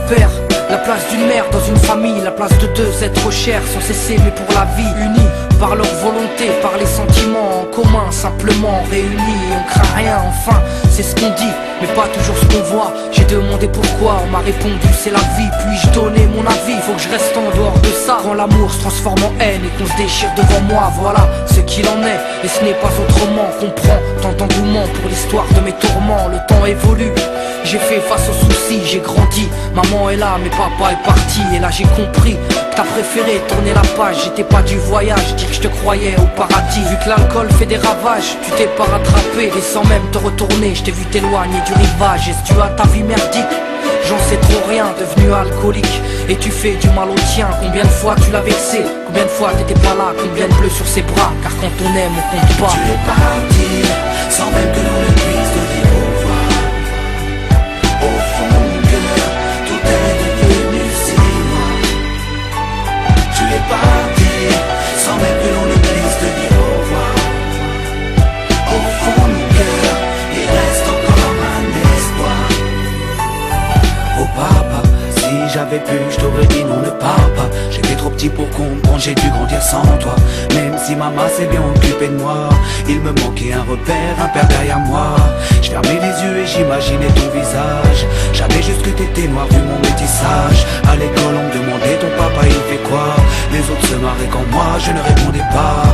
père, la place d'une mère dans une famille, la place de deux êtres chers sans cesser mais pour la vie, unis par leur volonté, par les sentiments en commun, simplement réunis, on craint rien, enfin, c'est ce qu'on dit, mais pas toujours ce qu'on voit. J'ai demandé pourquoi, on m'a répondu c'est la vie, puis-je donner mon avis, faut que je reste en dehors de ça. Quand l'amour se transforme en haine et qu'on se déchire devant moi, voilà ce qu'il en est, et ce n'est pas autrement. Comprends tant d'engouement pour l'histoire de mes tourments, le temps évolue. J'ai fait face aux soucis, j'ai grandi, maman est là mais papa est parti. Et là j'ai compris que t'as préféré tourner la page, j'étais pas du voyage, dire que je te croyais au paradis. Vu que l'alcool fait des ravages, tu t'es pas rattrapé. Et sans même te retourner, je t'ai vu t'éloigner du rivage. Est-ce que tu as ta vie merdique? J'en sais trop rien, devenu alcoolique. Et tu fais du mal au tien, combien de fois tu l'as vexé? Combien de fois t'étais pas là, combien de bleus sur ses bras? Car quand on aime, on compte pas. Tu es parti, sans même que l'on ne puisse te dire au revoir. Au fond de mon cœur, tout est devenu si loin. Tu es parti, sans même que l'on ne puisse te dire au revoir. Au fond de mon cœur, il reste encore un espoir. Oh papa, si j'avais pu, je t'aurais dit non, ne pars pas. J'étais trop petit pour comprendre, j'ai dû grandir sans toi. Même si maman s'est bien occupée de moi, il me manquait un repère, un père derrière moi. Je fermais les yeux et j'imaginais ton visage. J'avais juste que t'étais noir vu mon métissage. À l'école on me demandait ton papa il fait quoi. Les autres se marraient quand moi je ne répondais pas.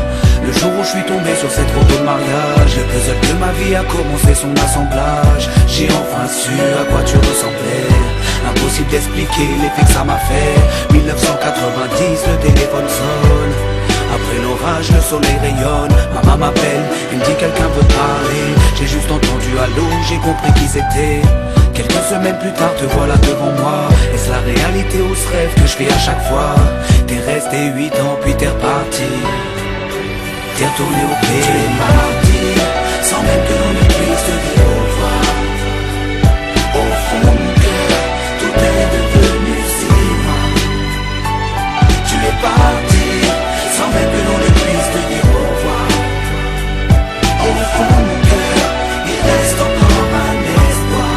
Le jour où je suis tombé sur cette photo de mariage, le puzzle de ma vie a commencé son assemblage. J'ai enfin su à quoi tu ressemblais. Impossible d'expliquer l'effet que ça m'a fait. 1990, le téléphone sonne. Après l'orage, le soleil rayonne. Maman m'appelle, il me dit quelqu'un veut parler. J'ai juste entendu allô, j'ai compris qui c'était. Quelques semaines plus tard, te voilà devant moi. Est-ce la réalité ou ce rêve que je fais à chaque fois? T'es resté 8 ans, puis t'es reparti. T'es retourné au pays. Tu es parti, sans même que l'on ne puisse te dire au revoir. Au fond de mon cœur, tout est devenu si loin. Tu es parti, sans même que l'on ne puisse te dire au revoir. Au fond de mon cœur, il reste encore un espoir.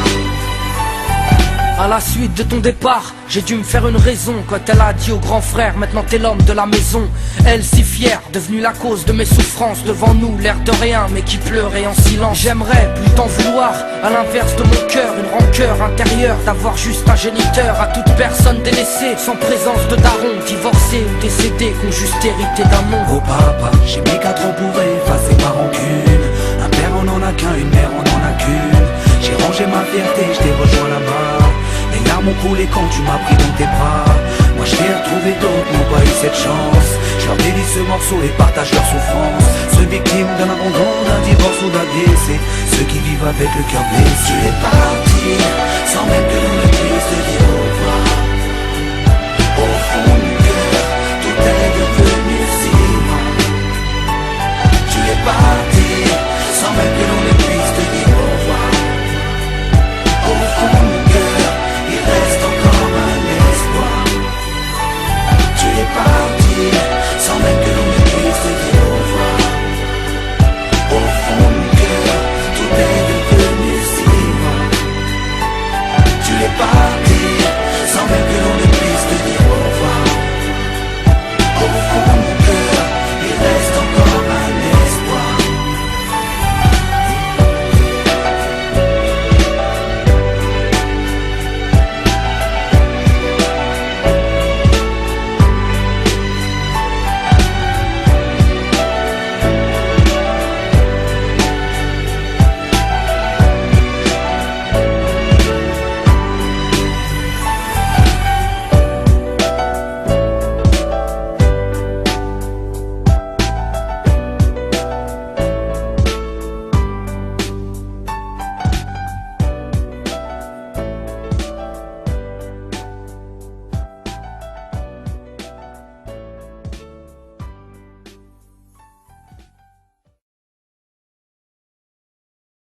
À la suite de ton départ, j'ai dû me faire une raison. Quand elle a dit au grand frère, maintenant t'es l'homme de la maison. Elle si fière, devenue la cause de mes souffrances. Devant nous, l'air de rien, mais qui pleurait en silence. J'aimerais plus t'en vouloir, à l'inverse de mon cœur. Une rancœur intérieure, d'avoir juste un géniteur. À toute personne délaissée, sans présence de daron. Divorcé ou décédé, qu'on juste hérité d'un nom. Oh papa, j'ai mis 4 ans pour effacer ma rancune. Un père on en a qu'un, une mère on en a qu'une. J'ai rangé ma fierté, je t'ai rejoint là-bas. Les larmes ont coulé quand tu m'as pris dans tes bras. Moi je t'ai retrouvé, d'autres n'ont pas eu cette chance. Je leur dédie ce morceau et partage leur souffrance. Ceux victimes d'un abandon, d'un divorce ou d'un décès. Ceux qui vivent avec le cœur blessé. Tu es parti, sans même que l'on ne puisse te dire